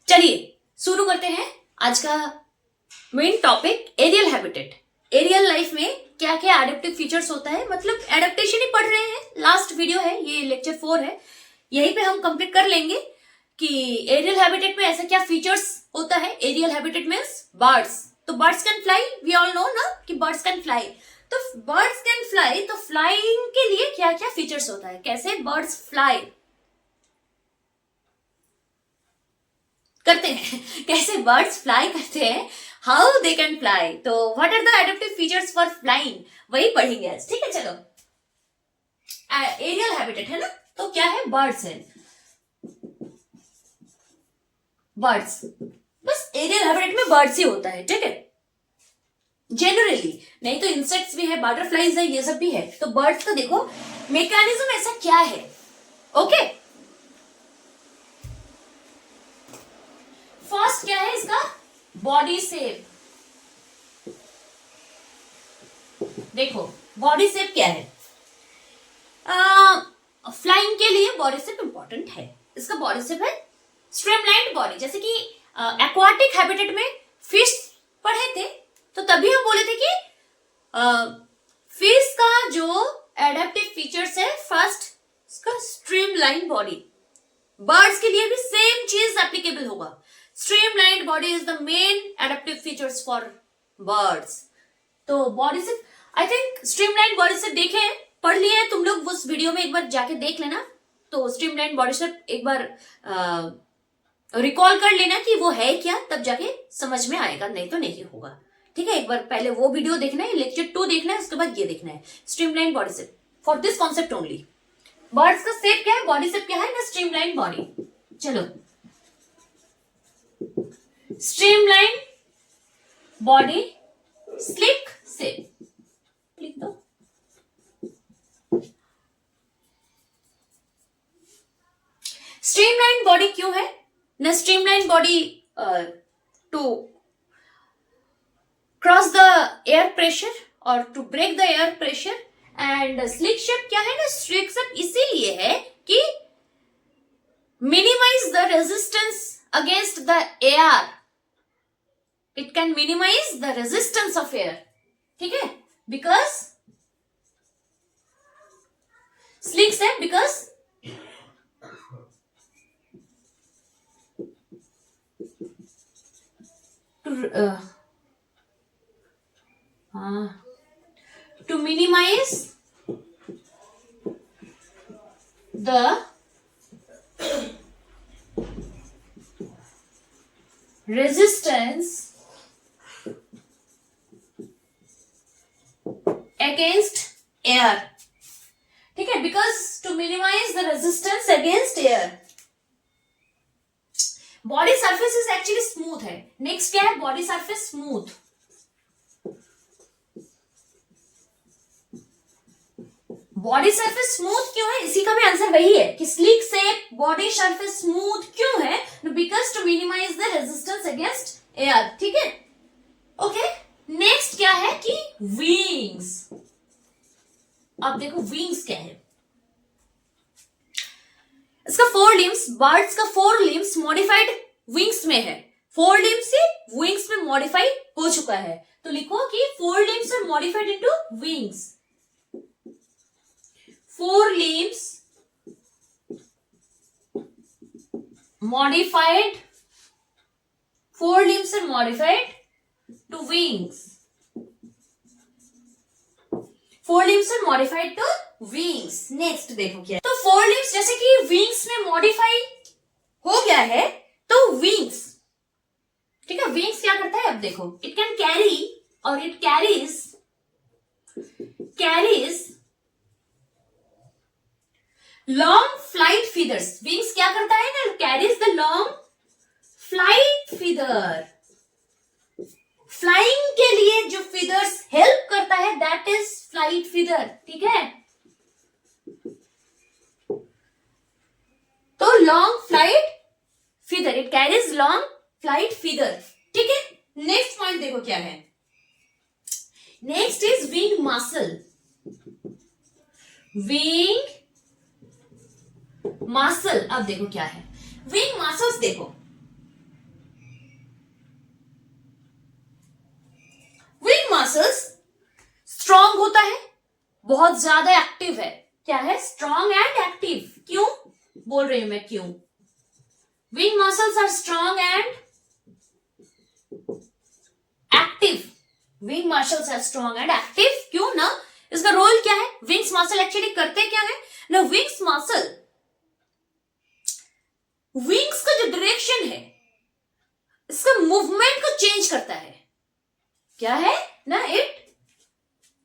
चलिए शुरू करते हैं आज का main topic, aerial habitat. Aerial life में क्या क्या एडेप्टिव फीचर्स होता है, मतलब एडेप्टेशन ही पढ़ रहे हैं। लास्ट वीडियो है ये, लेक्चर 4 है, यहीं पे हम कंप्लीट कर लेंगे कि एरियल हैबिटेट में ऐसा क्या फीचर्स होता है। एरियल हैबिटेट मींस बर्ड्स, तो birds can fly, we all know ना कि बर्ड्स कैन फ्लाई। तो बर्ड्स कैन फ्लाई, तो फ्लाइंग के लिए क्या क्या फीचर्स होता है, कैसे बर्ड्स फ्लाई करते हैं, कैसे बर्ड्स फ्लाई करते हैं, हाउ दे कैन फ्लाई। तो what are the adaptive features for flying, वही पढ़ेंगे आज। ठीक है, चलो। एरियल हैबिटेट है ना, तो क्या है, बर्ड्स है, बर्ड्स, बस एरियल हैबिटेट में बर्ड्स ही होता है। ठीक है, जनरली, नहीं तो इंसेक्ट्स भी है, बटरफ्लाइज है, ये सब भी है। तो बर्ड्स का देखो मैकेनिज्म ऐसा क्या है। ओके, फर्स्ट क्या है इसका, बॉडी शेप। देखो बॉडी शेप क्या है, फ्लाइंग के लिए बॉडी शेप इंपॉर्टेंट है। इसका बॉडी शेप है स्ट्रीमलाइन्ड बॉडी, जैसे कि एक्वाटिक हैबिटेट में फिश पढ़े थे, तो तभी हम बोले थे कि फिश का जो एडेप्टिव फीचर्स है, फर्स्ट इसका स्ट्रीमलाइन बॉडी। बर्ड्स के लिए भी सेम चीज एप्लीकेबल होगा। Streamlined body is the main adaptive features for birds. तो बॉडी से आई थिंक स्ट्रीमलाइन्ड बॉडी से देखे, पढ़ लिए हैं तुम लोग, उस वीडियो में एक बार जाके देख लेना। तो स्ट्रीमलाइन्ड बॉडी से एक बार रिकॉल कर लेना कि वो है क्या, तब जाके समझ में आएगा, नहीं तो नहीं होगा। ठीक है, एक बार पहले वो वीडियो देखना है, लेक्चर 2 देखना है, उसके बाद ये देखना है streamline body shape for this concept only. Birds का शेप क्या है, बॉडी शेप क्या है ना, स्ट्रीमलाइन बॉडी। चलो, स्ट्रीमलाइन बॉडी, स्लिक शेप लिख दो। स्ट्रीमलाइन बॉडी क्यों है ना, streamline body to cross the air pressure और to break the air pressure. And slick shape क्या है ना, स्लिक शेप इसीलिए है कि minimize the resistance against the air, it can minimize the resistance of air. ठीक है, because slick shape, because to minimize the resistance against air। ठीक है, because to minimize the resistance against air, body surface is actually smooth है। Next क्या है, body surface smooth. Body surface smooth क्यों है, इसी का भी आंसर वही है कि slick shape, body surface smooth क्यों है, because to minimize the resistance against air. ठीक है, ओके। नेक्स्ट क्या है कि विंग्स। अब देखो विंग्स क्या है, इसका 4 लिम्स, बर्ड्स का 4 लिम्स मॉडिफाइड विंग्स में है। 4 लिम्स से विंग्स में मॉडिफाई हो चुका है, तो लिखो कि 4 limbs are modified into wings. 4 limbs modified, 4 limbs are modified to wings, 4 limbs are modified to wings। Next देखो क्या, तो 4 limbs जैसे कि wings में मॉडिफाई हो गया है, तो wings, ठीक है, wings क्या करता है, अब देखो, it can carry और it carries long flight feathers. Wings क्या करता है ना, carries the long flight feather. Flying के लिए जो फीदर्स हेल्प करता है, दैट इज फ्लाइट फीदर। ठीक है, तो long flight feather, it carries long flight feather. ठीक है, नेक्स्ट पॉइंट देखो क्या है, next is wing muscle. Wing muscle, अब देखो क्या है, विंग मसल्स देखो, मसल्स स्ट्रांग होता है, बहुत ज्यादा एक्टिव है। क्या है? Strong and active. क्यों बोल रही हूं मैं? क्यों? Wing muscles are strong and active. Wing muscles are strong and active. क्यों ना? इसका रोल क्या है? विंग्स मसल एक्चुअली करते क्या है ना? विंग्स मसल विंग्स का जो डायरेक्शन है, इसका मूवमेंट को चेंज करता है। क्या है ना? It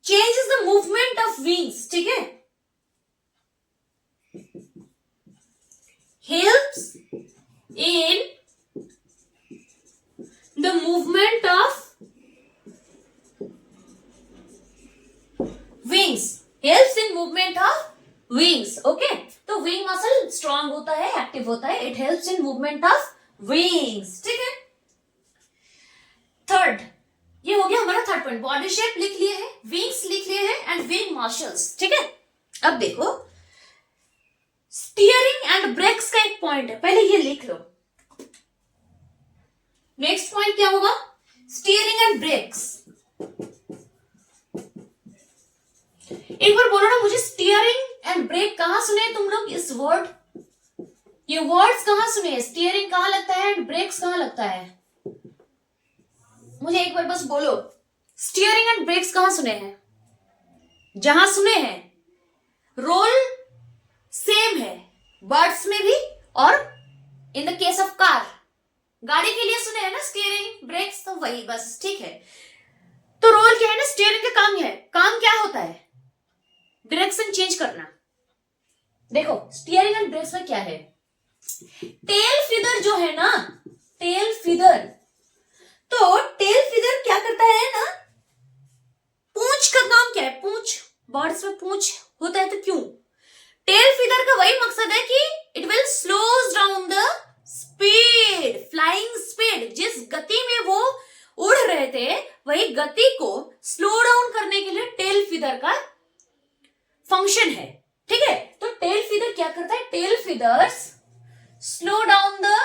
changes the movement of wings. ठीक है? Helps in the movement of wings. Helps in movement of wings. Okay, तो विंग मसल स्ट्रांग होता है, एक्टिव होता है। It helps in movement of wings. ठीक है? थर्ड, ये हो गया हमारा थर्ड पॉइंट। बॉडी शेप लिख लिए हैं, विंग्स लिख लिए हैं एंड विंग मसल्स। ठीक है? अब देखो, स्टीयरिंग एंड ब्रेक्स का एक पॉइंट है, पहले ये लिख लो। नेक्स्ट पॉइंट क्या होगा? Steering and brakes. एक बार बोलो ना मुझे, स्टीयरिंग एंड ब्रेक कहां सुने तुम लोग? इस वर्ड, ये वर्ड्स कहां सुने? स्टीयरिंग कहां लगता है एंड ब्रेक्स कहां लगता है? मुझे एक बार बस बोलो, स्टीयरिंग एंड ब्रेक्स कहां सुने हैं? जहां सुने हैं रोल सेम है, बर्ड्स में भी और in the case of car, गाड़ी के लिए सुने हैं ना स्टीयरिंग ब्रेक्स, तो वही बस। ठीक है? तो रोल क्या है ना? स्टीयरिंग का काम है, काम क्या होता है? डायरेक्शन चेंज करना। देखो, स्टीयरिंग एंड ब्रेक्स में क्या है? टेल फीदर जो है ना, टेल फीदर, तो टेल फीदर क्या करता है ना? पूंछ का काम क्या है? पूंछ, बर्ड्स में पूंछ होता है, तो क्यों? टेल फीदर का वही मकसद है कि it will slows down the speed, flying speed. जिस गति में वो उड़ रहे थे, वही गति को स्लो डाउन करने के लिए टेल फीदर का फंक्शन है। ठीक है? तो टेल फीदर क्या करता है? Tail feathers slow down the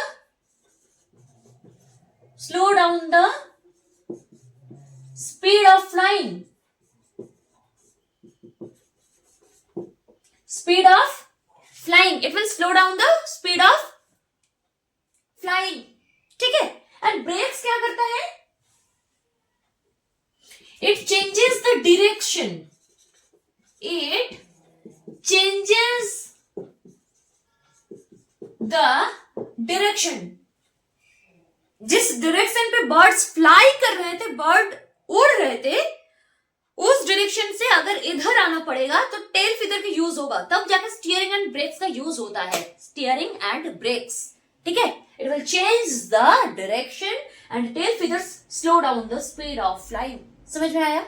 speed of flying, speed of flying. It will slow down the speed of flying. ठीक है? एंड ब्रेक्स क्या करता है? It changes the direction, it changes the direction। जिस direction पे बर्ड्स फ्लाई कर रहे थे, बर्ड उड़ रहे थे, उस डायरेक्शन से अगर इधर आना पड़ेगा तो टेल फीदर का यूज होगा, तब जाकर स्टीयरिंग एंड ब्रेक्स का यूज होता है। Steering and brakes. ठीक है? It will change the direction and tail feathers slow down the speed of flying. समझ में आया?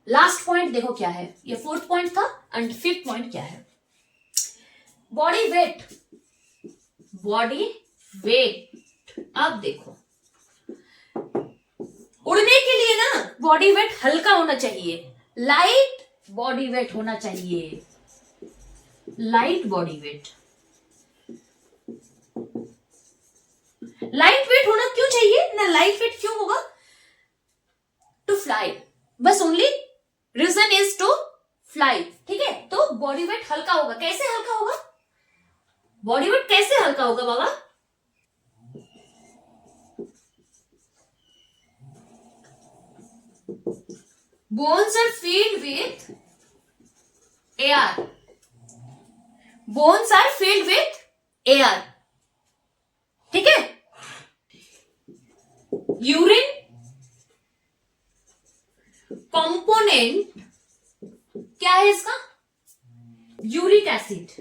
लास्ट पॉइंट देखो क्या है, ये फोर्थ पॉइंट था। एंड फिफ्थ पॉइंट क्या है? Body weight. Body weight. अब देखो, उड़ने के लिए ना बॉडी वेट हल्का होना चाहिए, लाइट बॉडी वेट होना चाहिए, light body weight. Light weight होना क्यों चाहिए ना? लाइट वेट क्यों होगा? टू फ्लाई, बस only reason is to fly. ठीक है? तो बॉडी वेट हल्का होगा। कैसे हल्का होगा? बॉडी वेट कैसे हल्का होगा बाबा? Bones are filled with air, bones are filled with air. ठीक है? यूरिन कंपोनेंट क्या है इसका? Uric acid.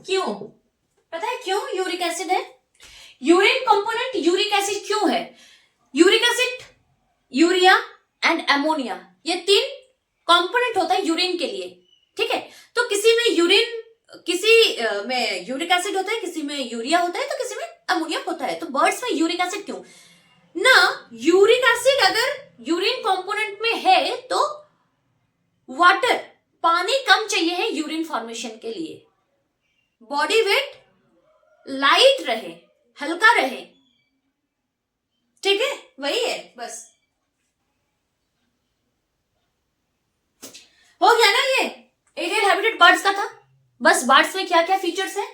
क्यों? पता है क्यों यूरिक एसिड है? यूरिन कंपोनेंट यूरिक एसिड क्यों है? Uric acid, urea and ammonia, ये तीन कंपोनेंट होता है यूरिन के लिए। ठीक है? तो किसी में यूरिन, किसी में यूरिक एसिड होता है, किसी में यूरिया होता है, तो किसी में अमोनिया होता है। तो बर्ड्स में यूरिक एसिड क्यों ना? यूरिक एसिड अगर यूरिन कंपोनेंट में है तो वाटर, पानी कम चाहिए है यूरिन फॉर्मेशन के लिए। बॉडी वेट लाइट रहे, हल्का रहे। ठीक है, वही है बस। हो गया ना, ये एरियल हैबिटेट बर्ड्स का था। बस बर्ड्स में क्या क्या फीचर्स है?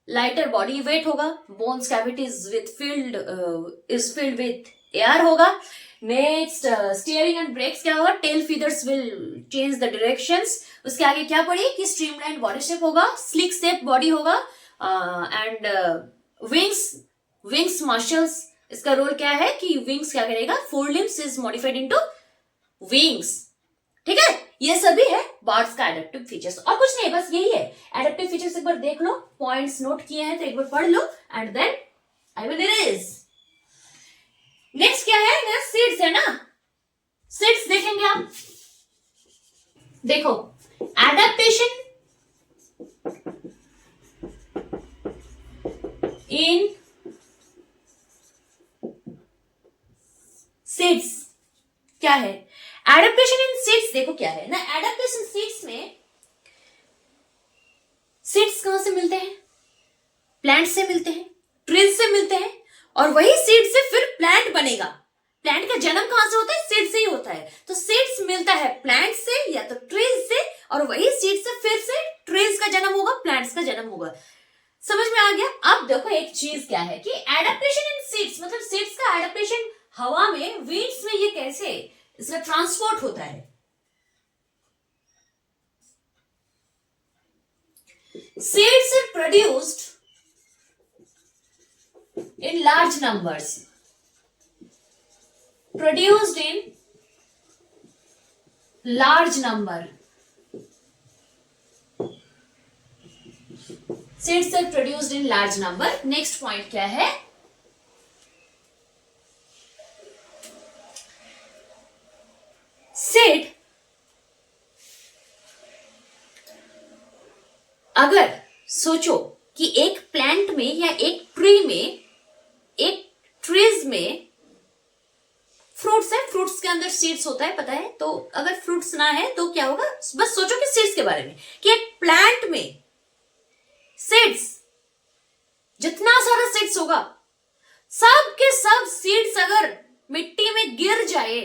लाइटर बॉडी वेट होगा, bones cavities is filled with air होगा। नेक्स्ट स्टीयरिंग एंड ब्रेक्स क्या होगा? Tail feathers will change the directions. उसके आगे क्या पड़ी कि स्ट्रीमलाइन बॉडी शेप होगा, स्लिक शेप बॉडी होगा, एंड विंग्स मसल्स। इसका रोल क्या है कि विंग्स क्या करेगा? Four limbs is modified into wings. ठीक है, ये सभी है बर्ड्स का एडेप्टिव फीचर्स, और कुछ नहीं, बस यही है एडेप्टिव फीचर्स। एक बार देख लो, पॉइंट्स नोट किए हैं तो एक बार पढ़ लो and then I will erase. Next क्या है ना? सीड्स है ना, सीड्स देखेंगे आप। देखो, एडेप्टेशन इन सीड्स क्या है? एडेप्टेशन इन सीड्स देखो क्या है ना। एडेप्टेशन सीड्स में सीड्स कहां से मिलते हैं? प्लांट से मिलते हैं, ट्रीज से मिलते हैं, और वही सीड से फिर प्लांट बनेगा। प्लांट का जन्म कहां से होता है? सीड से ही होता है। तो सीड्स मिलता है प्लांट से या तो ट्रीज से, और वही सीड से फिर से ट्रीज का जन्म होगा, प्लांट्स का जन्म होगा। समझ में आ गया? अब देखो एक चीज क्या है कि एडेप्टेशन इन सीड्स, मतलब सीड्स का एडेप्टेशन हवा में, वीड्स में, ये कैसे इसका ट्रांसपोर्ट होता है? Seeds are produced in large numbers. Produced in large number. Seeds are produced in large number. Next point क्या है? Seed अगर सोचो कि एक प्लांट में या एक ट्री में, एक ट्रीज में फ्रूट्स है, फ्रूट्स के अंदर सीड्स होता है, पता है? तो अगर फ्रूट्स ना है तो क्या होगा? बस सोचो कि सीड्स के बारे में, कि एक प्लांट में सीड्स, जितना सारा सीड्स होगा, सब के सब सीड्स अगर मिट्टी में गिर जाए,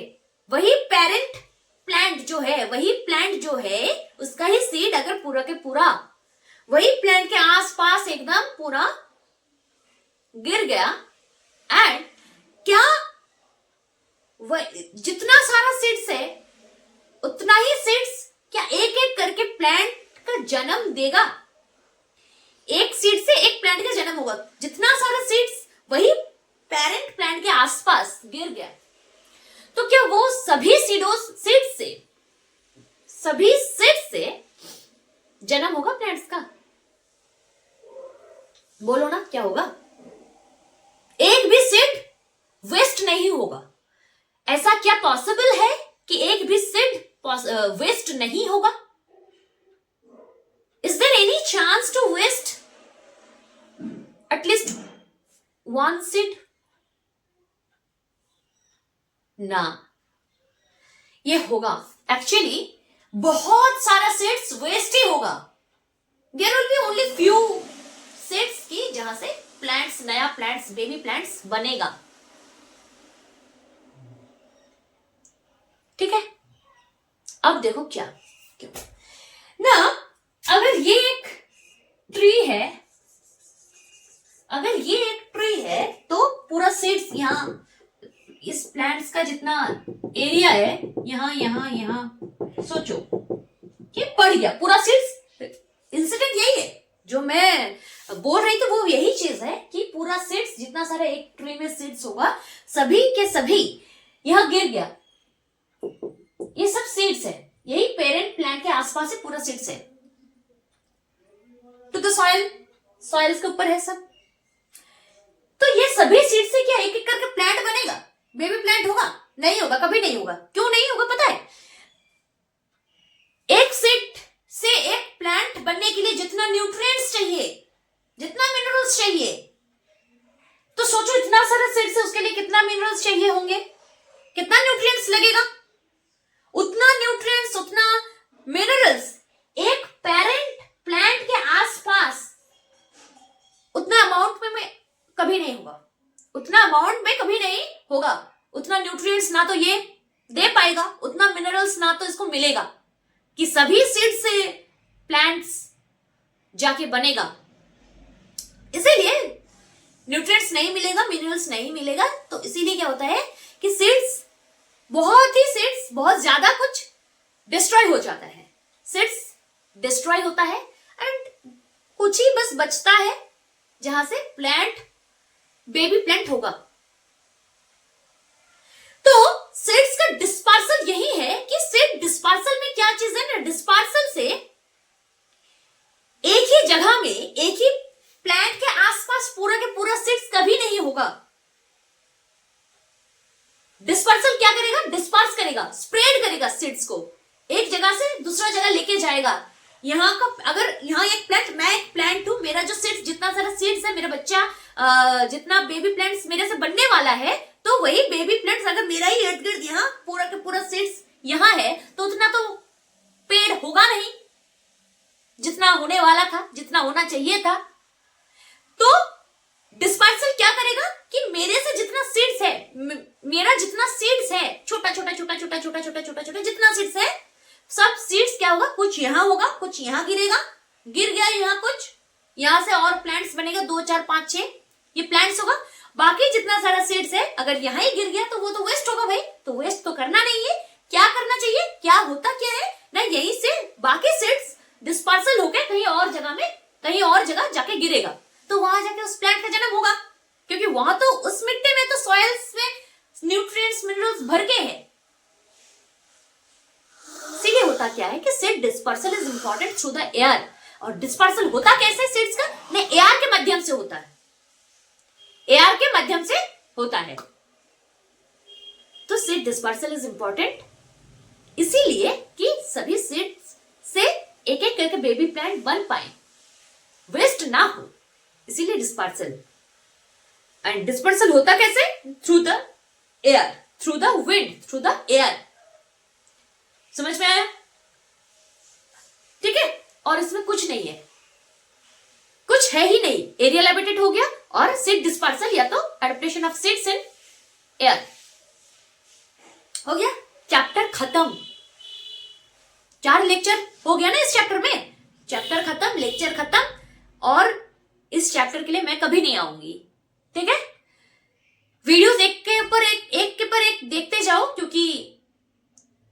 वही पेरेंट प्लांट जो है, वही प्लांट जो है, उसका ही सीड अगर पूरा के पूरा वही प्लांट के आसपास एकदम पूरा गिर गया, एंड क्या जितना सारा सीड्स है उतना ही सीड्स क्या एक एक करके प्लांट का जन्म देगा? एक सीड से एक प्लांट का जन्म होगा। जितना सारा सीड्स वही पेरेंट प्लांट के आसपास गिर गया, तो क्या वो सभी सीड्स से जन्म होगा प्लांट्स का? बोलो ना, क्या होगा? एक भी सीड वेस्ट नहीं होगा। ऐसा क्या पॉसिबल है कि एक भी सीड वेस्ट नहीं होगा? Is there any chance to waste at least one seed? ना, ये होगा। एक्चुअली बहुत सारा सीड्स वेस्ट ही होगा। There will be only few seeds की जहां से प्लांट्स, नया प्लांट्स, बेबी प्लांट्स बनेगा। ठीक है, अब देखो क्या ना, अगर ये एक ट्री है, तो पूरा सीड्स यहां, इस प्लांट्स का जितना एरिया है, यहां सोचो, ये पड़ गया पूरा सीड्स। इंसिडेंट यही है जो मैं बोल रही थी, वो यही चीज है कि पूरा सीड्स, जितना सारा एक ट्री में सीड्स होगा, सभी के सभी यहां गिर गया। ये सब सीड्स है, यही पेरेंट प्लांट के आसपास है, पूरा सीड्स है। तो सॉइल इसके ऊपर है सब। तो ये सभी सीड से क्या एक एक करके प्लांट बनेगा? बेबी प्लांट होगा? नहीं होगा, कभी नहीं होगा। क्यों नहीं होगा पता है? एक सीड से एक प्लांट बनने के लिए जितना न्यूट्रिएंट्स चाहिए, जितना मिनरल्स चाहिए, तो सोचो इतना सारा सीड से उसके लिए कितना मिनरल्स चाहिए होंगे, कितना न्यूट्रिएंट्स लगेगा? उतना न्यूट्रिएंट्स, उतना मिनरल्स एक पेरेंट प्लांट के आसपास उतना अमाउंट में कभी नहीं होगा। उतना अमाउंट में कभी नहीं होगा, उतना न्यूट्रिएंट्स ना तो ये दे पाएगा, उतना मिनरल्स ना तो इसको मिलेगा कि सभी सीड से प्लांट्स जाके बनेगा। इसीलिए न्यूट्रिएंट्स नहीं मिलेगा, मिनरल्स नहीं मिलेगा। तो इसीलिए क्या होता है कि सीड्स बहुत ज्यादा कुछ डिस्ट्रॉय हो जाता है, सीड्स डिस्ट्रॉय होता है एंड कुछ ही बस बचता है जहां से प्लांट, बेबी प्लांट होगा। तो सीड्स का डिस्पर्सल यही है कि सीड डिस्पर्सल में क्या चीज है ना, डिस्पर्सल से एक ही जगह में, एक ही प्लांट के आसपास पूरा के पूरा सीड्स कभी नहीं होगा। डिस्पर्सल क्या करेगा, डिस्पर्स करेगा, स्प्रेड करेगा सीड्स को, एक जगह से दूसरा जगह लेके जाएगा। यहाँ का अगर यहाँ एक प्लांट, मैं एक प्लांट हूं, मेरा जो सीड्स, जितना सारा सीड्स है, मेरा बच्चा जितना बेबी प्लांट्स मेरे से बनने वाला है, तो वही बेबी प्लांट्स अगर मेरा ही इर्द गिर्द यहाँ पूरा के पूरा सीड्स यहाँ है, तो उतना तो पेड़ होगा नहीं जितना होने वाला था, जितना होना चाहिए था। तो डिस्पर्सल क्या करेगा कि मेरे से जितना सीड्स है, मेरा जितना सीड्स है, छोटा छोटा छोटा छोटा छोटा छोटा छोटा छोटा जितना सीड्स है, सब सीड्स क्या होगा, कुछ यहाँ होगा, कुछ यहाँ गिरेगा, गिर गया यहाँ कुछ, यहाँ से और प्लांट्स बनेगा, 2 4 5 6 ये प्लांट्स होगा। बाकी जितना सारा सीड्स है अगर यहाँ ही गिर गया तो वो तो वेस्ट होगा भाई, तो वेस्ट तो करना नहीं है। क्या करना चाहिए, क्या होता क्या है ना, यहीं से बाकी सीड्स डिस्पर्सल होके कहीं और जगह में, कहीं और जगह जाके गिरेगा, तो वहां जाके उस प्लांट का जन्म होगा, क्योंकि वहां तो उस मिट्टी में तो सॉइल्स में न्यूट्रिएंट्स, मिनरल्स भर के हैं। इसीलिए होता क्या है कि seed dispersal is important through the air. और डिस्पर्सल होता कैसे सीड्स का, ने एयर के माध्यम से होता है, एयर के माध्यम से होता है। तो सीड डिस्पर्सल इज इंपॉर्टेंट इसीलिए कि सभी सीड्स से एक एक करके बेबी प्लांट बन पाए, वेस्ट ना हो, इसीलिए डिस्पर्सल। एंड डिस्पर्सल होता कैसे, through the air, through the wind, through the air. समझ में आया, ठीक है। और इसमें कुछ नहीं है, कुछ है ही नहीं, एरियल हैबिटेट हो गया और सीड डिस्पर्सल या तो adaptation of seeds in air हो गया। चैप्टर खत्म, 4 लेक्चर हो गया ना इस चैप्टर में, चैप्टर खत्म, लेक्चर खत्म। और इस चैप्टर के लिए मैं कभी नहीं आऊंगी, ठीक है। वीडियोस एक के ऊपर एक देखते जाओ, क्योंकि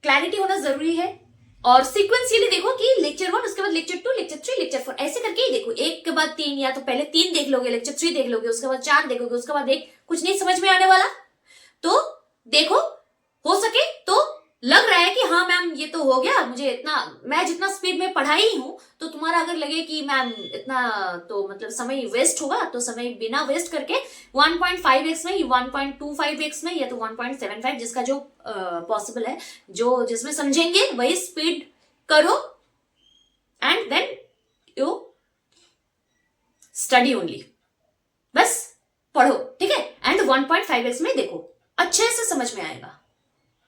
क्लैरिटी होना जरूरी है। और सीक्वेंशियली देखो कि लेक्चर 1, उसके बाद लेक्चर 2, लेक्चर 3, लेक्चर 4, ऐसे करके ही देखो, एक के बाद 3, या तो पहले 3 देख लोगे, लेक्चर 3 देख लोगे, उसके बाद 4 देखोगे, उसके बाद एक, कुछ नहीं समझ में आने वाला तो देखो, हो सके तो लग रहा है कि हाँ मैम ये तो हो गया, मुझे इतना, मैं जितना स्पीड में पढ़ाई हूं, तो तुम्हारा अगर लगे कि मैम इतना तो मतलब समय वेस्ट होगा, तो समय बिना वेस्ट करके 1.5x में, 1.25x में, या तो 1.75, जिसका जो पॉसिबल है, जो जिसमें समझेंगे वही स्पीड करो and then you study only, बस पढ़ो, ठीक है। एंड 1.5x में देखो, अच्छे से समझ में आएगा,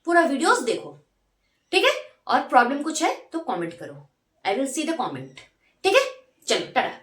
पूरा वीडियोस देखो, ठीक है। और प्रॉब्लम कुछ है तो कमेंट करो, I will see the comment, ठीक है। चलो टाटा।